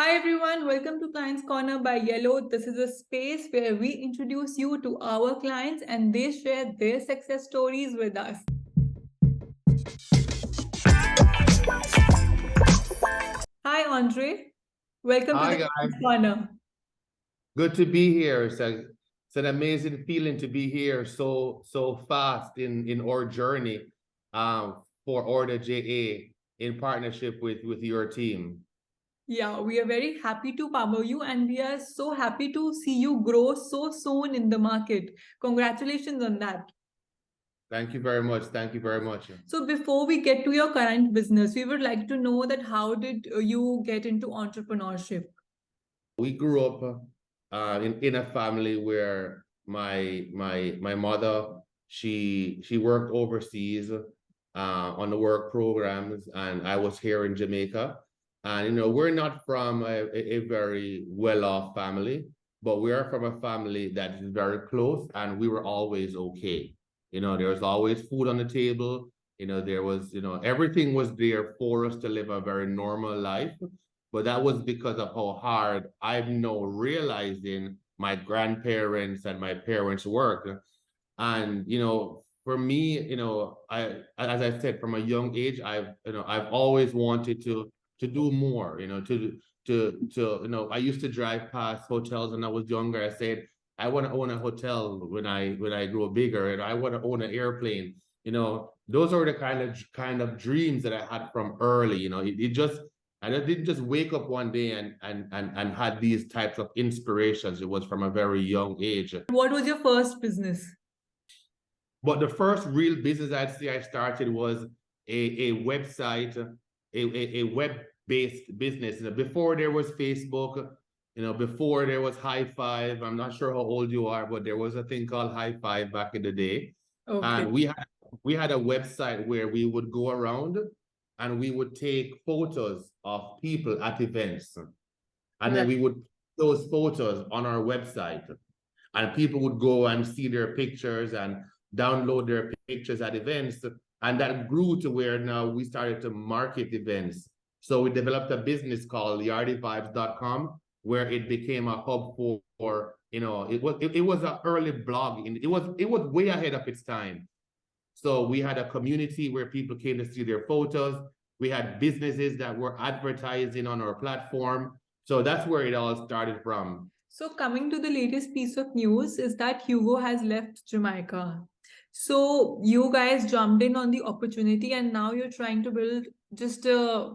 Hi everyone, welcome to Clients Corner by Yelo. This is a space where we introduce you to our clients and they share their success stories with us. Hi Andre, welcome to Hi the guys, Clients Corner. good to be here. It's an amazing feeling to be here so fast in our journey for Orda Ja in partnership with your team. Yeah, we are very happy to power you and we are so happy to see you grow so soon in the market. Congratulations on that. Thank you very much. Thank you very much. So before we get to your current business, we would like to know that how did you get into entrepreneurship? We grew up in a family where my mother she worked overseas on the work programs, and I was here in Jamaica. And we're not from a very well-off family, but we are from a family that is very close, and we were always okay. There was always food on the table. There was, everything was there for us to live a very normal life. But that was because of how hard I'm now realizing my grandparents and my parents work. And for me, as I said, from a young age, I've always wanted to do more, I used to drive past hotels when I was younger. I said, I want to own a hotel when I grow bigger, and I want to own an airplane. Those are the kind of dreams that I had from early. I didn't just wake up one day and had these types of inspirations. It was from a very young age. What was your first business? But the first real business I'd say I started was a website, a web-based business. Before there was Facebook, before there was High Five. I'm not sure how old you are, but there was a thing called High Five back in the day. Okay. And we had a website where we would go around and we would take photos of people at events. And then Right. we would put those photos on our website, and people would go and see their pictures and download their pictures at events. And that grew to where now we started to market events. So we developed a business called yardyvibes.com, where it became a hub for it was an early blog. It was way ahead of its time. So we had a community where people came to see their photos. We had businesses that were advertising on our platform. So that's where it all started from. So, coming to the latest piece of news is that Hugo has left Jamaica. So, you guys jumped in on the opportunity and now you're trying to build just a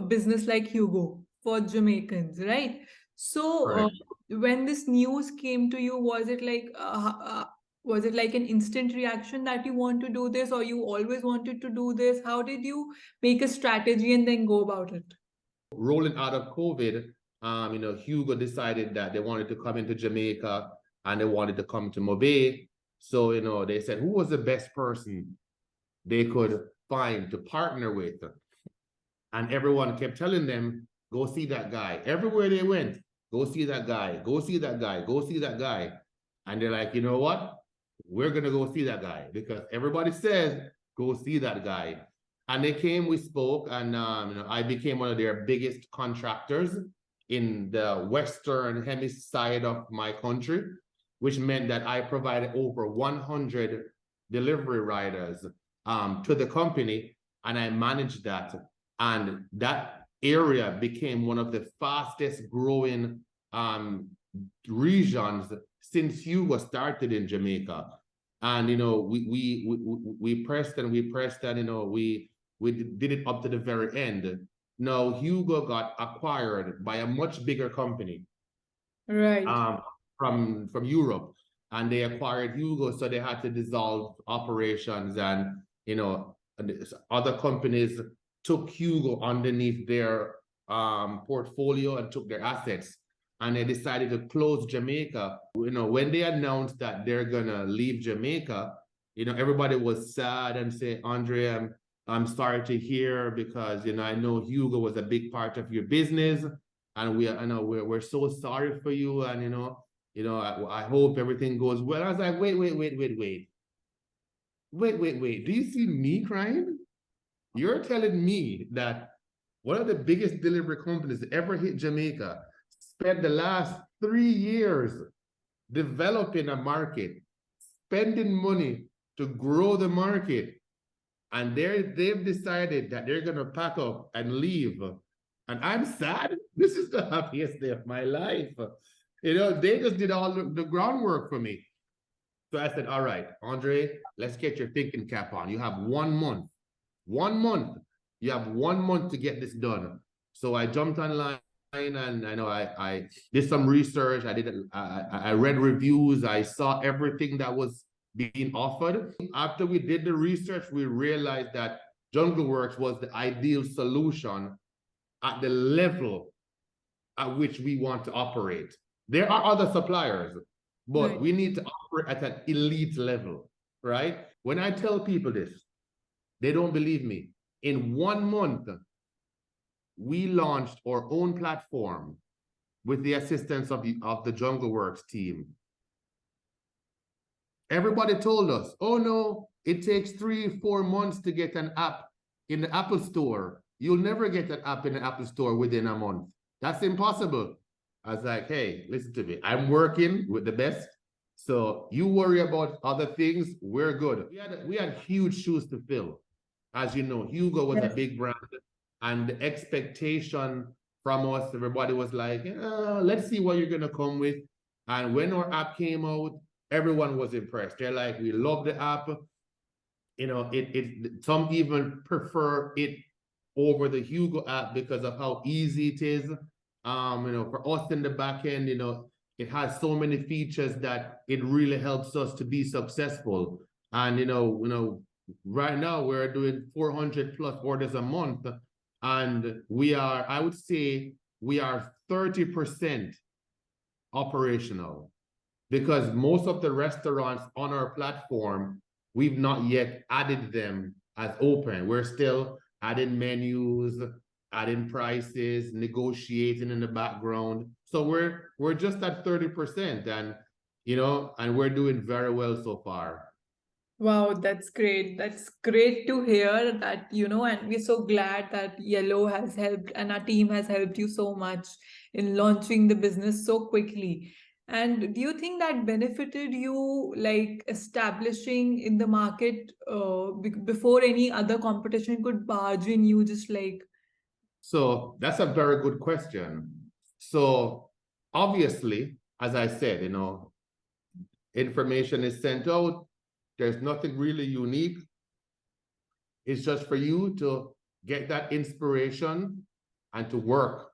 business like Hugo for Jamaicans, right? So, Correct. when this news came to you, was it like an instant reaction that you want to do this, or you always wanted to do this? How did you make a strategy and then go about it? Rolling out of COVID, Hugo decided that they wanted to come into Jamaica and they wanted to come to Mobay. So, they said, who was the best person they could find to partner with? And everyone kept telling them, go see that guy. Everywhere they went, go see that guy, go see that guy, go see that guy. And they're like, you know what? We're going to go see that guy because everybody says, go see that guy. And they came, we spoke, and I became one of their biggest contractors in the Western hemisphere of my country, which meant that I provided over 100 delivery riders to the company, and I managed that. And that area became one of the fastest growing regions since Hugo started in Jamaica. And we pressed and we pressed, and we did it up to the very end. Now Hugo got acquired by a much bigger company Right. from Europe, and they acquired Hugo, so they had to dissolve operations, and other companies took Hugo underneath their portfolio and took their assets, and they decided to close Jamaica. When they announced that they're gonna leave Jamaica, everybody was sad and say, Andre, I'm sorry to hear, because I know Hugo was a big part of your business, and we're so sorry for you, and I hope everything goes well. I was like, wait. Do you see me crying? You're telling me that one of the biggest delivery companies that ever hit Jamaica, spent the last 3 years developing a market, spending money to grow the market. And they've decided that they're going to pack up and leave. And I'm sad. This is the happiest day of my life. You know, they just did all the groundwork for me. So I said, all right, Andre, let's get your thinking cap on. You have 1 month. 1 month. You have 1 month to get this done. So I jumped online and I know I did some research. I read reviews. I saw everything that was being offered. After we did the research, we realized that Jungleworks was the ideal solution at the level at which we want to operate. There are other suppliers, but Right. we need to operate at an elite level, right? When I tell people this, they don't believe me. In 1 month, we launched our own platform with the assistance of the Jungleworks team. Everybody told us, oh no, it takes 3-4 months to get an app in the Apple Store. You'll never get an app in the Apple Store within a month. That's impossible. I was like, hey, listen to me. I'm working with the best. So you worry about other things, we're good. We had huge shoes to fill. As you know, Hugo was a big brand, and the expectation from us, everybody was like, let's see what you're gonna come with. And when our app came out, everyone was impressed. They're like, we love the app. You know, some even prefer it over the Hugo app because of how easy it is. You know, for us in the back end, you know, it has so many features that it really helps us to be successful. And you know, right now we're doing 400 plus orders a month, and we are, I would say, we are 30% operational, because most of the restaurants on our platform, we've not yet added them as open. We're still adding menus, adding prices, negotiating in the background. So we're just at 30%, and you know, and we're doing very well so far. Wow, that's great. That's great to hear that, and we're so glad that Yellow has helped and our team has helped you so much in launching the business so quickly. And do you think that benefited you, like establishing in the market before any other competition could barge in you, just like, So that's a very good question. So obviously, as I said, you know, information is sent out. There's nothing really unique. It's just for you to get that inspiration and to work.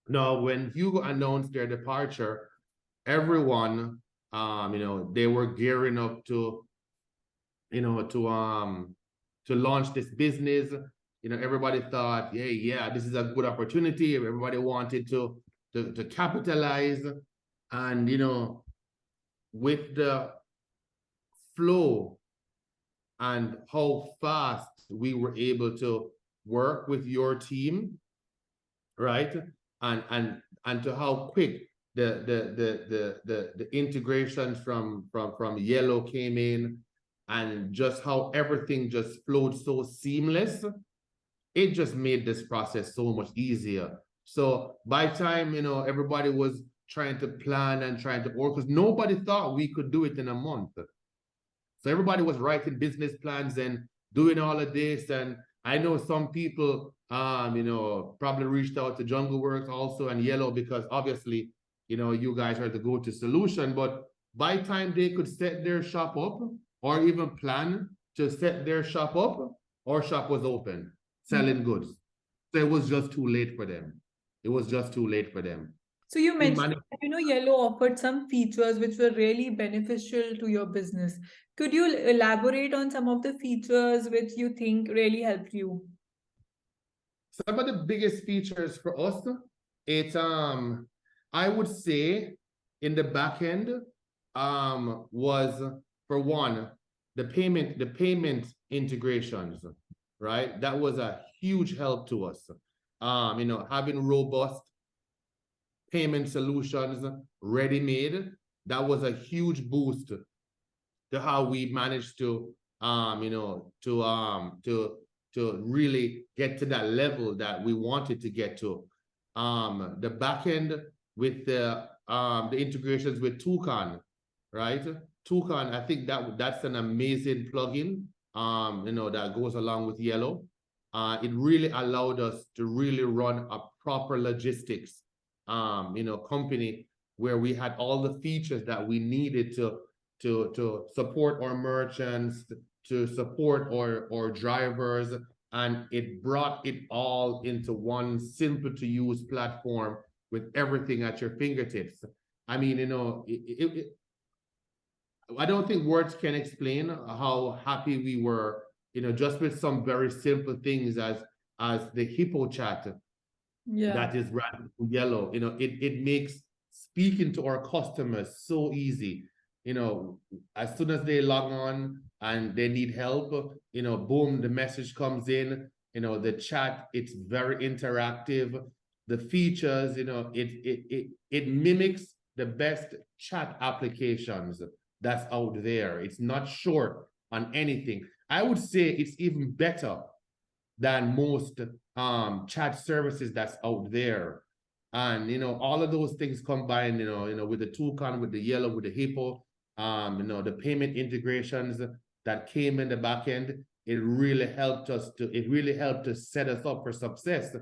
Now, when Hugo announced their departure, everyone, you know, they were gearing up to, you know, to launch this business. You know, everybody thought, hey, yeah, this is a good opportunity. Everybody wanted to capitalize. And, you know, with the flow and how fast we were able to work with your team, right? And to how quick the integrations from Yelo came in, and just how everything just flowed so seamless, it just made this process so much easier. So by time, you know, everybody was trying to plan and trying to work, because nobody thought we could do it in a month. So everybody was writing business plans and doing all of this. And I know some people, you know, probably reached out to Jungleworks also and Yelo, because obviously, you know, you guys are the go-to solution. But by the time they could set their shop up or even plan to set their shop up, our shop was open, selling goods. So it was just too late for them. It was just too late for them. so you We mentioned managed. that, Yellow offered some features which were really beneficial to your business. Could you elaborate on some of the features which you think really helped you? Some of the biggest features for us, it's I would say in the back end, was, for one, the payment integrations, right? That was a huge help to us. You know, having robust payment solutions ready-made, that was a huge boost to how we managed to you know, to to really get to that level that we wanted to get to. The back end with the integrations with Toucan, right? Toucan, I think that's an amazing plugin, that goes along with Yelo. It really allowed us to really run a proper logistics, company where we had all the features that we needed to support our merchants, to support our drivers, and it brought it all into one simple to use platform with everything at your fingertips. I mean, I don't think words can explain how happy we were, just with some very simple things as the Hippo chat Yeah. that is ran through Yelo. It makes speaking to our customers so easy. As soon as they log on and they need help, boom, the message comes in. The chat, it's very interactive. The features, it mimics the best chat applications that's out there. It's not short on anything. I would say it's even better than most chat services that's out there. And all of those things combined, with the Toucan, with the Yelo, with the Hippo, the payment integrations that came in the back end, it really helped to set us up for success.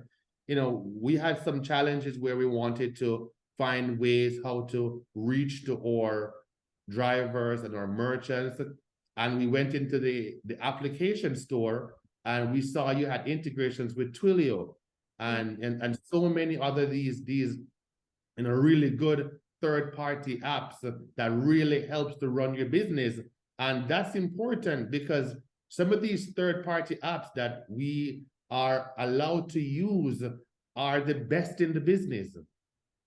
We had some challenges where we wanted to find ways how to reach to our drivers and our merchants. And we went into the application store and we saw you had integrations with Twilio and so many other these really good third-party apps that really helps to run your business. And that's important because some of these third-party apps that we are allowed to use are the best in the business.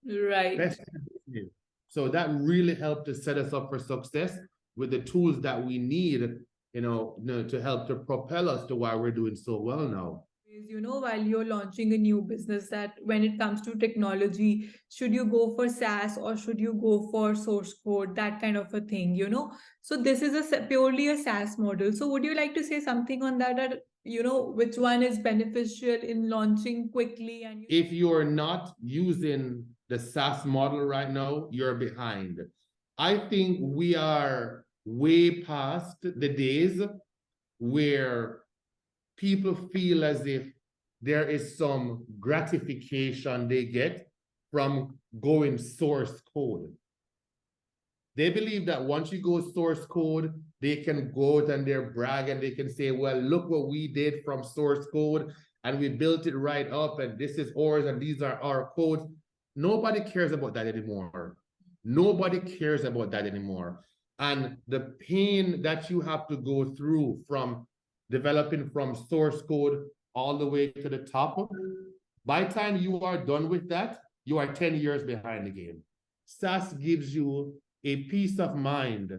Right. Best in the business. So that really helped to set us up for success with the tools that we need, to help to propel us to why we're doing so well now. While you're launching a new business, that when it comes to technology, should you go for SaaS or should you go for source code, that kind of a thing. So this is purely a SaaS model. So would you like to say something on that, which one is beneficial in launching quickly? And if you're not using the SaaS model right now, you're behind. I think we are way past the days where people feel as if there is some gratification they get from going source code. They believe that once you go source code, they can go out and they brag and they can say, well, look what we did from source code and we built it right up and this is ours and these are our codes. Nobody cares about that anymore. Nobody cares about that anymore. And the pain that you have to go through from developing from source code all the way to the top, by the time you are done with that, you are 10 years behind the game. SaaS gives you a peace of mind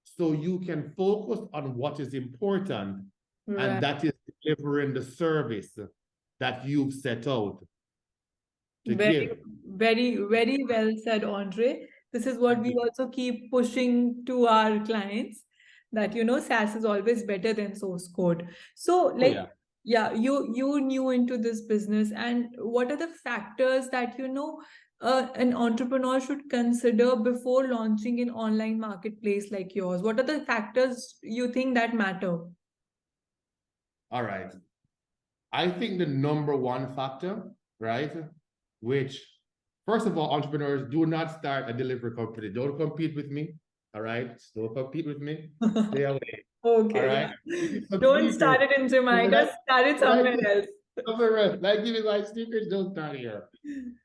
so you can focus on what is important, and that is delivering the service that you've set out to Very, give. very, very well said, Andre. This is what we also keep pushing to our clients, that SaaS is always better than source code. So, Oh yeah. yeah, you new into this business, and what are the factors that an entrepreneur should consider before launching an online marketplace like yours? What are the factors you think that matter? All right. I think the number one factor, right, which first of all, entrepreneurs, do not start a delivery company. Don't compete with me. All right. Don't compete with me. Stay away. All Okay, right. yeah. Give me some Don't start secrets. it in Jamaica, Like, start it like, somewhere else. like giving my secrets, don't start here.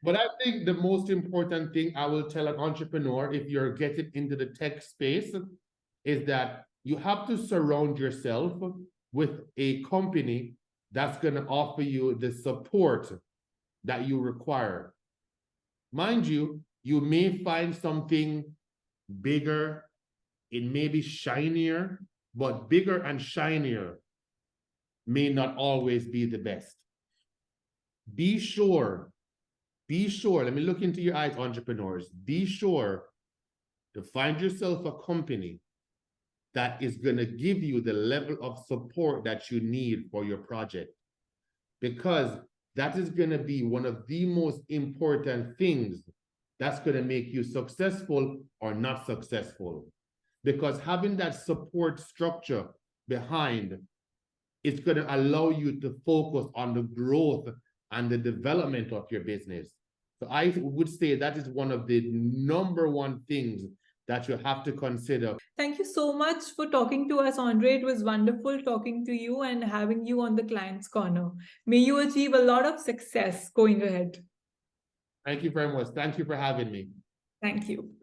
But I think the most important thing I will tell an entrepreneur if you're getting into the tech space is that you have to surround yourself with a company that's going to offer you the support that you require. Mind you, you may find something bigger, it may be shinier, but bigger and shinier may not always be the best. Be sure, let me look into your eyes, entrepreneurs. Be sure to find yourself a company that is going to give you the level of support that you need for your project. Because that is going to be one of the most important things that's going to make you successful or not successful. Because having that support structure behind, it's going to allow you to focus on the growth and the development of your business. So I would say that is one of the number one things that you have to consider. Thank you so much for talking to us, Andre. It was wonderful talking to you and having you on the Client's Corner. May you achieve a lot of success going ahead. Thank you very much. Thank you for having me. Thank you.